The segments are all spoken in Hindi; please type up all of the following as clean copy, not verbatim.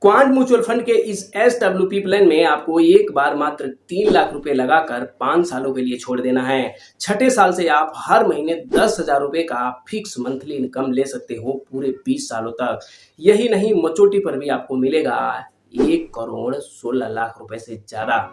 क्वांट म्यूचुअल फंड के इस SWP प्लान में आपको एक बार मात्र 3 लाख रुपए लगाकर 5 सालों के लिए छोड़ देना है। छठे साल से आप हर महीने 10,000 रुपए का फिक्स मंथली इनकम ले सकते हो पूरे 20 सालों तक। यही नहीं, मचोटी पर भी आपको मिलेगा 1,16,00,000 रुपए से ज्यादा।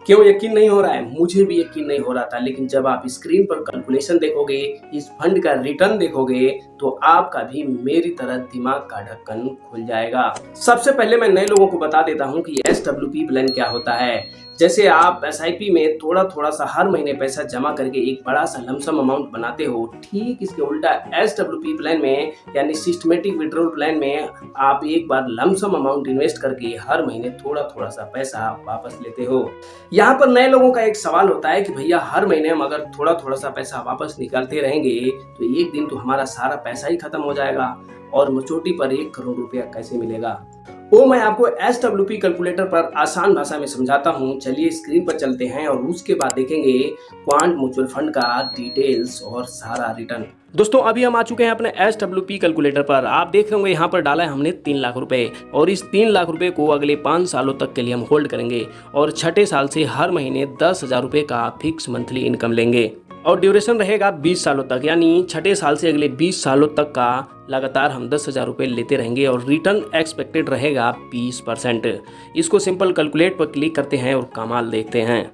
क्यों यकीन नहीं हो रहा है? मुझे भी यकीन नहीं हो रहा था, लेकिन जब आप स्क्रीन पर कैलकुलेशन देखोगे, इस फंड का रिटर्न देखोगे, तो आपका भी मेरी तरह दिमाग का ढक्कन खुल जाएगा। सबसे पहले मैं नए लोगों को बता देता हूं कि SWP प्लान क्या होता है। जैसे आप SIP में थोड़ा थोड़ा सा हर महीने पैसा जमा करके एक बड़ा सा लमसम अमाउंट बनाते हो, ठीक इसके उल्टा SWP प्लान में यानी सिस्टमेटिक विड्रॉल प्लान में आप एक बार लमसम अमाउंट इन्वेस्ट करके हर महीने थोड़ा थोड़ा सा पैसा वापस लेते हो। यहाँ पर नए लोगों का एक सवाल होता है कि भैया हर महीने हम अगर थोड़ा थोड़ा सा पैसा वापस निकालते रहेंगे तो एक दिन तो हमारा सारा पैसा ही खत्म हो जाएगा और मचोटी पर 1 करोड़ रुपया कैसे मिलेगा। वो मैं आपको SWP कैलकुलेटर पर आसान भाषा में समझाता हूँ। चलिए स्क्रीन पर चलते हैं और उसके बाद देखेंगे क्वांट म्यूचुअल फंड का डिटेल्स और सारा रिटर्न। दोस्तों अभी हम आ चुके हैं अपने SWP कैलकुलेटर पर। आप देख रहे होंगे यहाँ पर डाला है हमने 3 लाख रुपए और इस 3 लाख रुपए को अगले 5 सालों तक के लिए हम होल्ड करेंगे और छठे साल से हर महीने 10,000 रुपए का फिक्स मंथली इनकम लेंगे और ड्यूरेशन रहेगा 20 सालों तक, यानी छठे साल से अगले 20 सालों तक का लगातार हम 10,000 रुपये लेते रहेंगे और रिटर्न एक्सपेक्टेड रहेगा 20%। इसको सिंपल कैलकुलेट पर क्लिक करते हैं और कमाल देखते हैं।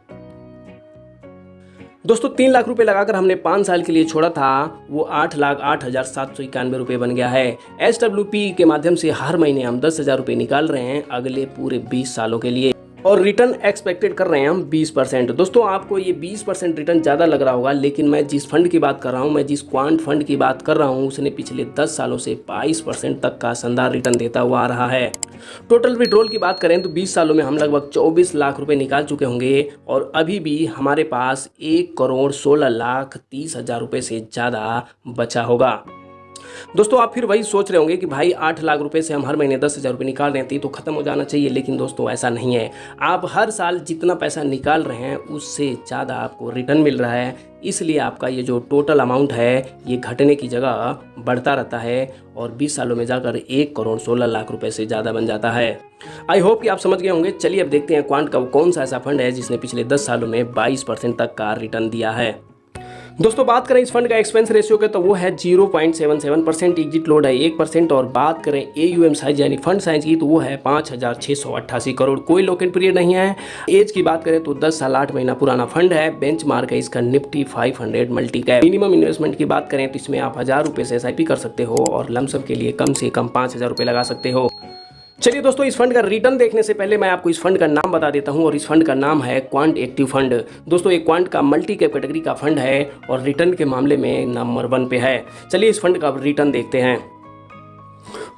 दोस्तों 3 लाख रुपए लगाकर हमने 5 साल के लिए छोड़ा था, वो 8,08,791 रुपये बन गया है। SWP के माध्यम से हर महीने हम 10,000 रुपये निकाल रहे हैं अगले पूरे 20 सालों के लिए और रिटर्न एक्सपेक्टेड कर रहे हैं हम 20%। दोस्तों आपको ये 20% रिटर्न ज़्यादा लग रहा होगा, लेकिन मैं जिस फंड की बात कर रहा हूँ, मैं जिस क्वांट फंड की बात कर रहा हूँ, उसने पिछले 10 सालों से 22% तक का शानदार रिटर्न देता हुआ आ रहा है। टोटल विड्रॉल की बात करें तो 20 सालों में हम लगभग 24 लाख रुपए निकाल चुके होंगे और अभी भी हमारे पास 1,16,30,000 रुपये से ज़्यादा बचा होगा। दोस्तों आप फिर वही सोच रहे होंगे कि भाई 8 लाख रुपए से हम हर महीने 10,000 रुपये निकाल रहे हैं तो खत्म हो जाना चाहिए, लेकिन दोस्तों ऐसा नहीं है। आप हर साल जितना पैसा निकाल रहे हैं उससे ज़्यादा आपको रिटर्न मिल रहा है, इसलिए आपका ये जो टोटल अमाउंट है ये घटने की जगह बढ़ता रहता है और 20 सालों में जाकर 1,16,00,000 रुपये से ज़्यादा बन जाता है। आई होप कि आप समझ गए होंगे। चलिए अब देखते हैं क्वांट का कौन सा ऐसा फंड है जिसने पिछले 10 सालों में 22% तक का रिटर्न दिया है। दोस्तों बात करें इस फंड का एक्सपेंस रेशियो के तो वो है 0.77%, एग्जिट लोड है 1% और बात करें AUM साइज यानी फंड साइज की तो वो है 5,688 करोड़। कोई लॉक इन पीरियड नहीं है। एज की बात करें तो 10 साल 8 महीना पुराना फंड है। बेंचमार्क है इसका Nifty 500 multi cap. Minimum investment की बात करें तो इसमें आप 1,000 रुपये से SIP कर सकते हो और लमसम के लिए कम से कम 5,000 रुपये लगा सकते हो। चलिए दोस्तों इस फंड का रिटर्न देखने से पहले मैं आपको इस फंड का नाम बता देता हूं और इस फंड का नाम है क्वांट एक्टिव फंड। दोस्तों एक क्वांट का मल्टी कैप कैटेगरी का फंड है और रिटर्न के मामले में नंबर 1 पे है। चलिए इस फंड का रिटर्न देखते हैं।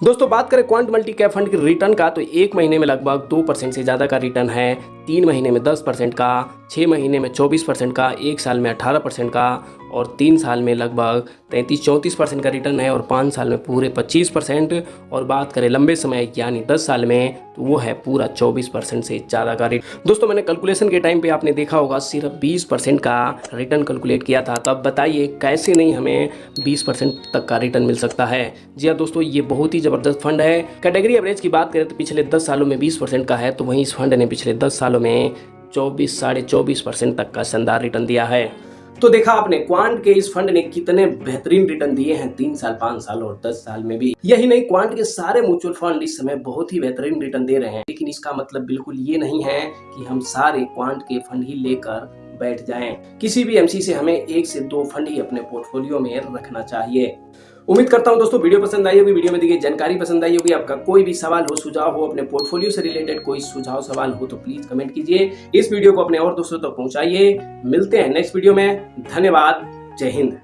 दोस्तों बात करें क्वांट मल्टी कैप फंड के रिटर्न का तो 1 महीने में लगभग 2% से ज़्यादा का रिटर्न है, 3 महीने में 10% का, 6 महीने में 24% का, 1 साल में 18% का और 3 साल में लगभग 33-34% का रिटर्न है और 5 साल में पूरे 25%। और बात करें लंबे समय यानी 10 साल में तो वो है पूरा 24% से ज़्यादा का रिटर्न। दोस्तों मैंने कैलकुलेशन के टाइम पे आपने देखा होगा सिर्फ 20% का रिटर्न कैलकुलेट किया था, तब बताइए कैसे नहीं हमें 20% तक का रिटर्न मिल सकता है। जी हाँ दोस्तों ये बहुत ही ज़बरदस्त फंड है। कैटेगरी एवरेज की बात करें तो पिछले 10 सालों में 20% का है, तो वहीं इस फंड ने पिछले 10 सालों में 24-24.5% तक का शानदार रिटर्न दिया है। तो देखा आपने क्वांट के इस फंड ने कितने बेहतरीन रिटर्न दिए हैं 3 साल, 5 साल और 10 साल में भी। यही नहीं, क्वांट के सारे म्यूचुअल फंड इस समय बहुत ही बेहतरीन रिटर्न दे रहे हैं, लेकिन इसका मतलब बिल्कुल ये नहीं है कि हम सारे क्वांट के फंड ही लेकर बैठ जाएं। किसी भी MC से हमें 1 से 2 फंड ही अपने पोर्टफोलियो में रखना चाहिए। उम्मीद करता हूं दोस्तों वीडियो पसंद आई होगी, वीडियो में दी गई जानकारी पसंद आई होगी। आपका कोई भी सवाल हो, सुझाव हो, अपने पोर्टफोलियो से रिलेटेड कोई सुझाव सवाल हो तो प्लीज कमेंट कीजिए। इस वीडियो को अपने और दोस्तों तक पहुंचाइए। मिलते हैं नेक्स्ट वीडियो में। धन्यवाद। जय हिंद।